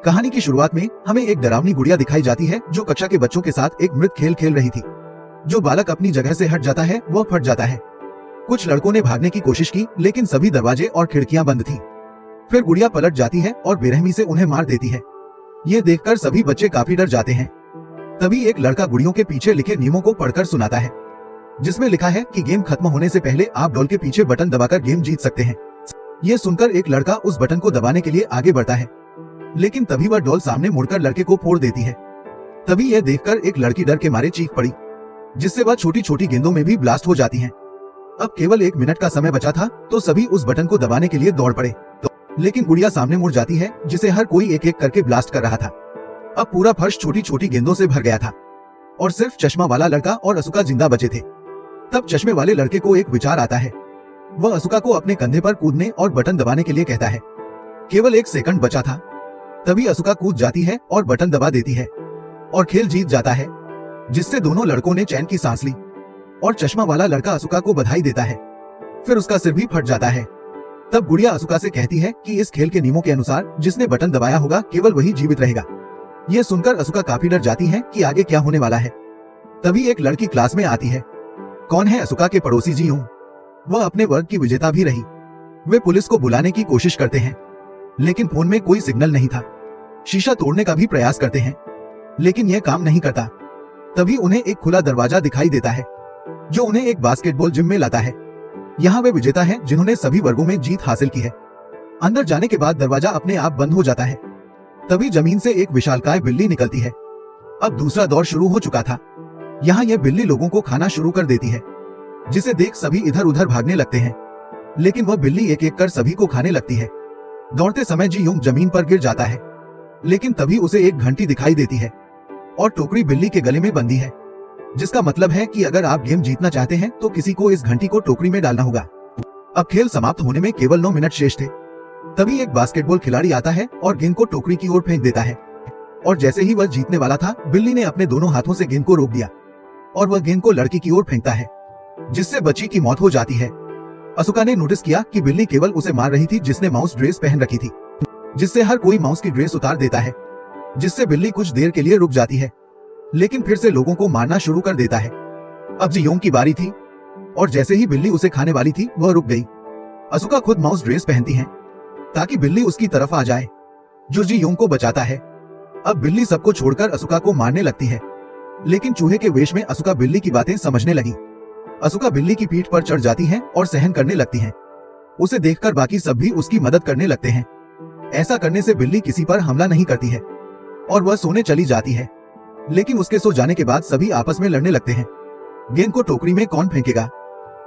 कहानी की शुरुआत में हमें एक डरावनी गुड़िया दिखाई जाती है जो कक्षा के बच्चों के साथ एक मृत खेल खेल रही थी। जो बालक अपनी जगह से हट जाता है वह फट जाता है। कुछ लड़कों ने भागने की कोशिश की लेकिन सभी दरवाजे और खिड़कियां बंद थी। फिर गुड़िया पलट जाती है और बेरहमी से उन्हें मार देती है। ये देखकर सभी बच्चे काफी डर जाते हैं। तभी एक लड़का गुड़ियों के पीछे लिखे नियमों को पढ़कर सुनाता है, जिसमें लिखा है कि गेम खत्म होने से पहले आप डॉल के पीछे बटन दबाकर गेम जीत सकते हैं। ये सुनकर एक लड़का उस बटन को दबाने के लिए आगे बढ़ता है, लेकिन तभी वह डॉल सामने मुड़कर लड़के को फोड़ देती है। तभी यह देखकर एक लड़की डर के मारे चीख पड़ी, जिससे वह छोटी छोटी गेंदों में भी ब्लास्ट हो जाती हैं। अब केवल 1 मिनट का समय बचा था तो सभी उस बटन को दबाने के लिए दौड़ पड़े, लेकिन गुड़िया सामने मुड़ जाती है, जिसे हर कोई एक एक करके ब्लास्ट कर रहा था। अब पूरा फर्श छोटी छोटी गेंदों से भर गया था और सिर्फ चश्मा वाला लड़का और असुका जिंदा बचे थे। तब चश्मे वाले लड़के को एक विचार आता है। वह असुका को अपने कंधे पर कूदने और बटन दबाने के लिए कहता है। केवल 1 सेकंड बचा था, तभी असुका कूद जाती है और बटन दबा देती है और खेल जीत जाता है, जिससे दोनों लड़कों ने चैन की सांस ली और चश्मा वाला लड़का असुका को बधाई देता है। फिर उसका सिर भी फट जाता है। तब गुड़िया असुका से कहती है कि इस खेल के नियमों के अनुसार जिसने बटन दबाया होगा केवल वही जीवित रहेगा। यह सुनकर असुका काफी डर जाती है कि आगे क्या होने वाला है। तभी एक लड़की क्लास में आती है। कौन है असुका के पड़ोसी जी हूँ। वह अपने वर्ग की विजेता भी रही। वे पुलिस को बुलाने की कोशिश करते हैं, लेकिन फोन में कोई सिग्नल नहीं था। शीशा तोड़ने का भी प्रयास करते हैं, लेकिन यह काम नहीं करता। तभी उन्हें एक खुला दरवाजा दिखाई देता है, जो उन्हें एक बास्केटबॉल जिम में लाता है। यहाँ वे विजेता हैं जिन्होंने सभी वर्गों में जीत हासिल की है। अंदर जाने के बाद दरवाजा अपने आप बंद हो जाता है। तभी जमीन से एक विशालकाय बिल्ली निकलती है। अब दूसरा दौर शुरू हो चुका था। यहाँ यह बिल्ली लोगों को खाना शुरू कर देती है, जिसे देख सभी इधर उधर भागने लगते हैं, लेकिन वह बिल्ली एक एक कर सभी को खाने लगती है। दौड़ते समय जी यूंग जमीन पर गिर जाता है, लेकिन तभी उसे एक घंटी दिखाई देती है और टोकरी बिल्ली के गले में बंधी है, जिसका मतलब है कि अगर आप गेम जीतना चाहते हैं तो किसी को इस घंटी को टोकरी में डालना होगा। अब खेल समाप्त होने में केवल 9 मिनट शेष थे। तभी एक बास्केटबॉल खिलाड़ी आता है और गेंद को टोकरी की ओर फेंक देता है, और जैसे ही वह जीतने वाला था बिल्ली ने अपने दोनों हाथों से गेंद को रोक दिया और वह गेंद को लड़की की ओर फेंकता है, जिससे बच्ची की मौत हो जाती है। असुका ने नोटिस किया कि बिल्ली केवल उसे मार रही थी जिसने माउस ड्रेस पहन रखी थी, जिससे हर कोई माउस की ड्रेस उतार देता है, जिससे बिल्ली कुछ देर के लिए रुक जाती है, लेकिन फिर से लोगों को मारना शुरू कर देता है। अब जी योंग की बारी थी और जैसे ही बिल्ली उसे खाने वाली थी वह रुक गई। असुका खुद माउस ड्रेस पहनती है ताकि बिल्ली उसकी तरफ आ जाए, जो जी योंग को बचाता है। अब बिल्ली सबको छोड़कर असुका को मारने लगती है, लेकिन चूहे के वेश में असुका बिल्ली की बातें समझने लगी। असुका बिल्ली की पीठ पर चढ़ जाती है और सहन करने लगती है। उसे देखकर बाकी सब भी उसकी मदद करने लगते हैं। ऐसा करने से बिल्ली किसी पर हमला नहीं करती है और वह सोने चली जाती है, लेकिन उसके सो जाने के बाद सभी आपस में लड़ने लगते हैं। गेंद को टोकरी में कौन फेंकेगा,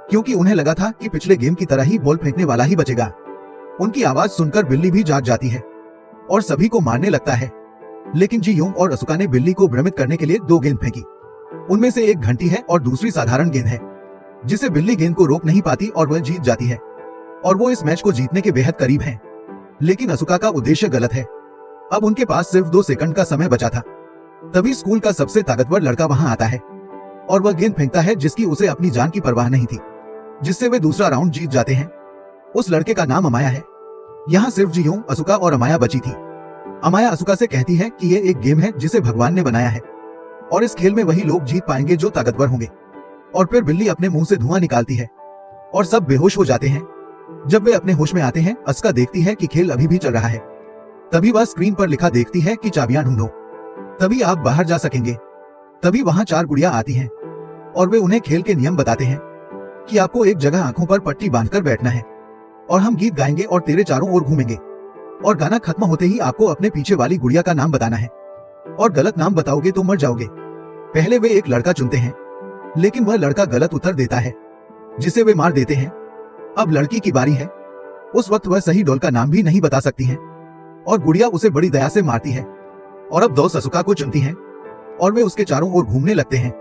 क्योंकि उन्हें लगा था कि पिछले गेम की तरह ही बॉल फेंकने वाला ही बचेगा। उनकी आवाज सुनकर बिल्ली भी जाग जाती है और सभी को मारने लगता है, लेकिन जी योंग और असुका ने बिल्ली को भ्रमित करने के लिए 2 गेंद फेंकी। उनमें से एक घंटी है और दूसरी साधारण गेंद है, जिसे बिल्ली गेंद को रोक नहीं पाती और वह जीत जाती है और वो इस मैच को जीतने के बेहद करीब हैं। लेकिन असुका का उद्देश्य गलत है। अब उनके पास सिर्फ 2 सेकंड का समय बचा था। तभी स्कूल का सबसे ताकतवर लड़का वहां आता है और वह गेंद फेंकता है जिसकी उसे अपनी जान की परवाह नहीं थी, जिससे वे दूसरा राउंड जीत जाते हैं। उस लड़के का नाम अमाया है। यहाँ सिर्फ जी योंग, असुका और अमाया बची थी। अमाया असुका से कहती है कि ये एक गेम है जिसे भगवान ने बनाया है और इस खेल में वही लोग जीत पाएंगे जो ताकतवर होंगे। और फिर बिल्ली अपने मुंह से धुआं निकालती है और सब बेहोश हो जाते हैं। जब वे अपने होश में आते हैं, असुका देखती है कि खेल अभी भी चल रहा है। तभी वह स्क्रीन पर लिखा देखती है कि चाबियां ढूंढो, तभी आप बाहर जा सकेंगे। तभी वहां 4 गुड़िया आती हैं और वे उन्हें खेल के नियम बताते हैं कि आपको एक जगह आंखों पर पट्टी बांधकर बैठना है और हम गीत गाएंगे और तेरे चारों ओर घूमेंगे, और गाना खत्म होते ही आपको अपने पीछे वाली गुड़िया का नाम बताना है और गलत नाम बताओगे तो मर जाओगे। पहले वे एक लड़का चुनते हैं, लेकिन वह लड़का गलत उत्तर देता है, जिसे वे मार देते हैं। अब लड़की की बारी है। उस वक्त वह सही डॉल का नाम भी नहीं बता सकती है और गुड़िया उसे बड़ी दया से मारती है। और अब 2 असुका को चुनती हैं और वे उसके चारों ओर घूमने लगते हैं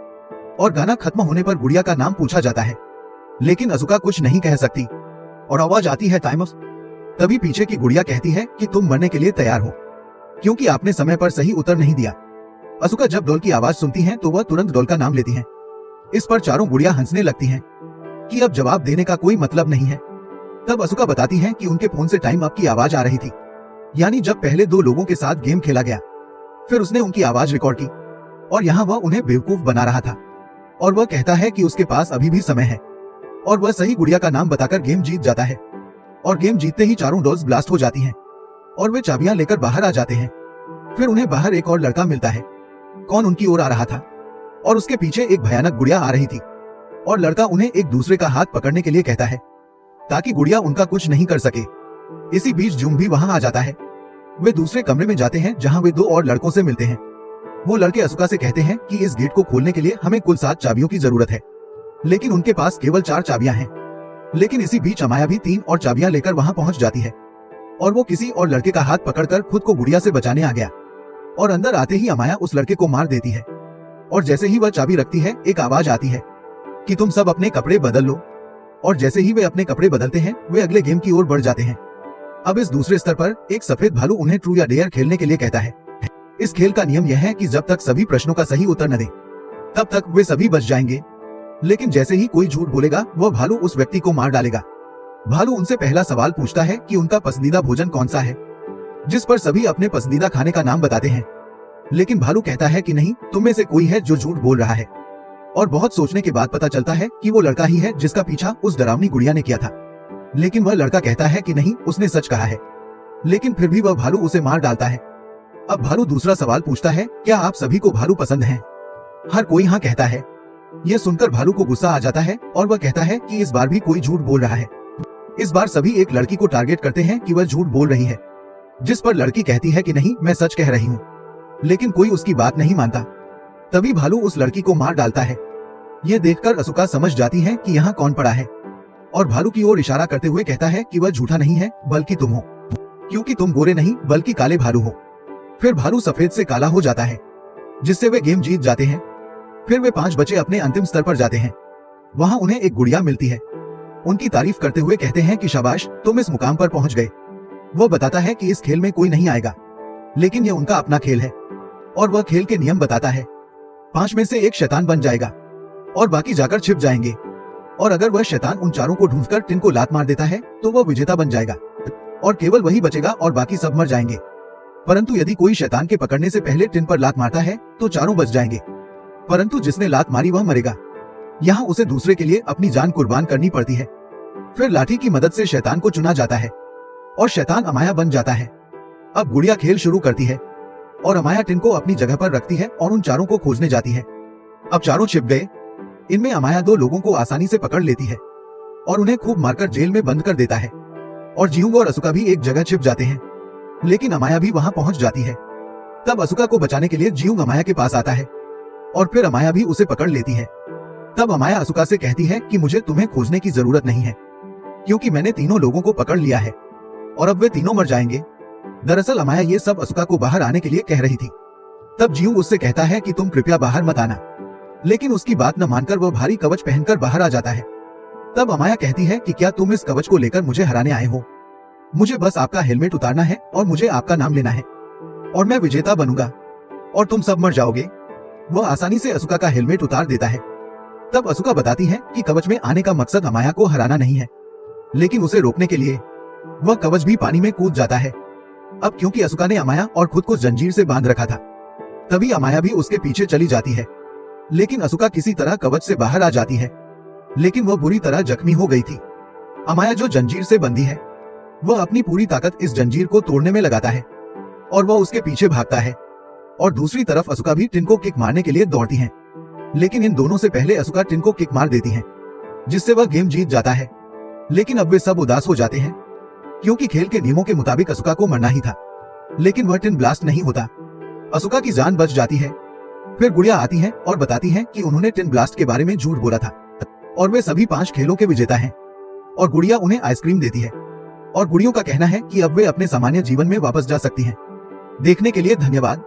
और गाना खत्म होने पर गुड़िया का नाम पूछा जाता है, लेकिन असुका कुछ नहीं कह सकती और आवाज आती है टाइम अप। तभी पीछे की गुड़िया कहती है कि तुम मरने के लिए तैयार हो, क्योंकि आपने समय पर सही उत्तर नहीं दिया। असुका जब डॉल की आवाज सुनती है तो वह तुरंत डॉल का नाम लेती है। इस पर चारों गुड़िया हंसने लगती हैं कि अब जवाब देने का कोई मतलब नहीं है। तब असुका बताती है कि उनके फोन से टाइम अप की आवाज आ रही थी यानी जब पहले दो लोगों के साथ गेम खेला गया, फिर उसने उनकी आवाज रिकॉर्ड की और यहाँ वह उन्हें बेवकूफ बना रहा था। और वह कहता है कि उसके पास अभी भी समय है और वह सही गुड़िया का नाम बताकर गेम जीत जाता है। और गेम जीतते ही चारों डॉल्स ब्लास्ट हो जाती हैं और वे चाबियां लेकर बाहर आ जाते हैं। फिर उन्हें बाहर एक और लड़का मिलता है। कौन उनकी ओर आ रहा था और उसके पीछे एक भयानक गुड़िया आ रही थी और लड़का उन्हें एक दूसरे का हाथ पकड़ने के लिए कहता है ताकि गुड़िया उनका कुछ नहीं कर सके। इसी बीच जूम भी वहां आ जाता है। वे दूसरे कमरे में जाते हैं जहां वे दो और लड़कों से मिलते हैं। वो लड़के असुका से कहते हैं कि इस गेट को खोलने के लिए हमें कुल 7 चाबियों की जरूरत है, लेकिन उनके पास केवल 4 चाबियां हैं। लेकिन इसी बीच अमाया भी 3 और चाबियां लेकर वहां पहुंच जाती है और वो किसी और लड़के का हाथ पकड़कर खुद को गुड़िया से बचाने आ गया। और अंदर आते ही अमाया उस लड़के को मार देती है और जैसे ही वह चाबी रखती है एक आवाज आती है कि तुम सब अपने कपड़े बदल लो। और जैसे ही वे अपने कपड़े बदलते हैं वे अगले गेम की ओर बढ़ जाते हैं। अब इस दूसरे स्तर पर एक सफेद भालू उन्हें ट्रू या डेयर खेलने के लिए कहता है। इस खेल का नियम यह है कि जब तक सभी प्रश्नों का सही उत्तर न दे तब तक वे सभी बच जाएंगे, लेकिन जैसे ही कोई झूठ बोलेगा वह भालू उस व्यक्ति को मार डालेगा। भालू उनसे पहला सवाल पूछता है कि उनका पसंदीदा भोजन कौन सा है, जिस पर सभी अपने पसंदीदा खाने का नाम बताते हैं। लेकिन भालू कहता है कि नहीं, तुम में से कोई है जो झूठ बोल रहा है। और बहुत सोचने के बाद पता चलता है कि वो लड़का ही है जिसका पीछा उस डरावनी गुड़िया ने किया था। लेकिन वह लड़का कहता है कि नहीं, उसने सच कहा है। लेकिन फिर भी वह भालू उसे मार डालता है। अब भालू दूसरा सवाल पूछता है, क्या आप सभी को भालू पसंद हैं? हर कोई हाँ कहता है। यह सुनकर भालू को गुस्सा आ जाता है और वह कहता है कि इस बार भी कोई झूठ बोल रहा है। इस बार सभी एक लड़की को टारगेट करते हैं कि वह झूठ बोल रही है, जिस पर लड़की कहती है कि नहीं, मैं सच कह रही हूँ। लेकिन कोई उसकी बात नहीं मानता। तभी भालू उस लड़की को मार डालता है। यह देखकर असुका समझ जाती है कि यहाँ कौन पड़ा है और भालू की ओर इशारा करते हुए कहता है कि वह झूठा नहीं है बल्कि तुम हो, क्योंकि तुम गोरे नहीं बल्कि काले भालू हो। फिर भालू सफेद से काला हो जाता है, जिससे वे गेम जीत जाते हैं। फिर वे 5 बच्चे अपने अंतिम स्तर पर जाते हैं। वहां उन्हें एक गुड़िया मिलती है। उनकी तारीफ करते हुए कहते हैं कि शाबाश, तुम इस मुकाम पर पहुंच गए। वह बताता है कि इस खेल में कोई नहीं आएगा, लेकिन यह उनका अपना खेल है और वह खेल के नियम बताता है। 5 में से एक शैतान बन जाएगा और बाकी जाकर छिप जाएंगे। और अगर वह शैतान उन चारों को ढूंढकर टिन को लात मार देता है तो वह विजेता बन जाएगा और केवल वही बचेगा और बाकी सब मर जाएंगे। परंतु यदि कोई शैतान के पकड़ने से पहले टिन पर लात मारता है तो चारों बच जाएंगे, परंतु जिसने लात मारी वह मरेगा। यहाँ उसे दूसरे के लिए अपनी जान कुर्बान करनी पड़ती है। फिर लाठी की मदद से शैतान को चुना जाता है और शैतान अमाया बन जाता है। अब गुड़िया खेल शुरू करती है और अमाया टिन को अपनी जगह पर रखती है और उन चारों को खोजने जाती है। अब चारों छिप गए। इनमें अमाया 2 लोगों को आसानी से पकड़ लेती है और उन्हें खूब मारकर जेल में बंद कर देता है। और जियूंग और असुका भी एक जगह छिप जाते हैं, लेकिन अमाया भी वहां पहुंच जाती है। तब असुका को बचाने के लिए जियूंग अमाया के पास आता है और फिर अमाया भी उसे पकड़ लेती है। तब अमाया असुका से कहती है कि मुझे तुम्हें खोजने की जरूरत नहीं है, क्योंकि मैंने तीनों लोगों को पकड़ लिया है और अब वे तीनों मर जाएंगे। दरअसल अमाया ये सब असुका को बाहर आने के लिए कह रही थी। तब जियूंग उससे कहता है कि तुम कृपया बाहर मत आना, लेकिन उसकी बात न मानकर वह भारी कवच पहनकर बाहर आ जाता है। तब अमाया कहती है कि क्या तुम इस कवच को लेकर मुझे हराने आए हो? मुझे बस आपका हेलमेट उतारना है और मुझे आपका नाम लेना है और मैं विजेता बनूंगा और तुम सब मर जाओगे। वह आसानी से असुका का हेलमेट उतार देता है। तब असुका बताती है कि कवच में आने का मकसद अमाया को हराना नहीं है, लेकिन उसे रोकने के लिए वह कवच भी पानी में कूद जाता है। अब क्योंकि असुका ने अमाया और खुद को जंजीर से बांध रखा था, तभी अमाया भी उसके पीछे चली जाती है। लेकिन असुका किसी तरह कवच से बाहर आ जाती है, लेकिन वह बुरी तरह जख्मी हो गई थी। अमाया जो जंजीर से बंधी है वह अपनी पूरी ताकत इस जंजीर को तोड़ने में लगाता है और वह उसके पीछे भागता है। और दूसरी तरफ असुका भी टिन को किक मारने के लिए दौड़ती है, लेकिन इन दोनों से पहले असुका टिन को किक मार देती है, जिससे वह गेम जीत जाता है। लेकिन अब वे सब उदास हो जाते हैं, क्योंकि खेल के नियमों के मुताबिक असुका को मरना ही था, लेकिन वह टिन ब्लास्ट नहीं होता। असुका की जान बच जाती है। फिर गुड़िया आती है और बताती है कि उन्होंने टिन ब्लास्ट के बारे में झूठ बोला था और वे सभी 5 खेलों के विजेता हैं। और गुड़िया उन्हें आइसक्रीम देती है और गुड़ियों का कहना है कि अब वे अपने सामान्य जीवन में वापस जा सकती हैं। देखने के लिए धन्यवाद।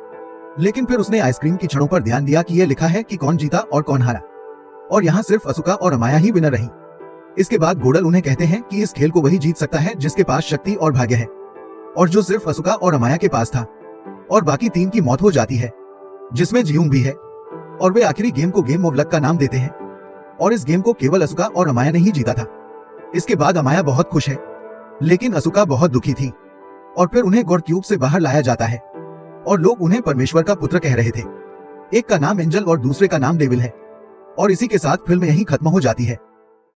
लेकिन फिर उसने आइसक्रीम की छड़ों पर ध्यान दिया कि यह लिखा है कि कौन जीता और कौन हारा, और यहाँ सिर्फ असुका और अमाया ही विनर रही। इसके बाद गोडल उन्हें कहते हैं कि इस खेल को वही जीत सकता है जिसके पास शक्ति और भाग्य है, और जो सिर्फ असुका और अमाया के पास था। और बाकी 3 की मौत हो जाती है, जिसमें जियूंग भी है। और वे आखिरी गेम को गेम ऑफ लक का नाम देते हैं, और इस गेम को केवल असुका और अमाया ने ही जीता था। इसके बाद अमाया बहुत खुश है, लेकिन असुका बहुत दुखी थी। और फिर उन्हें गॉड क्यूब से बाहर लाया जाता है और लोग उन्हें परमेश्वर का पुत्र कह रहे थे। एक का नाम एंजल और दूसरे का नाम डेविल है। और इसी के साथ फिल्म यहीं खत्म हो जाती है।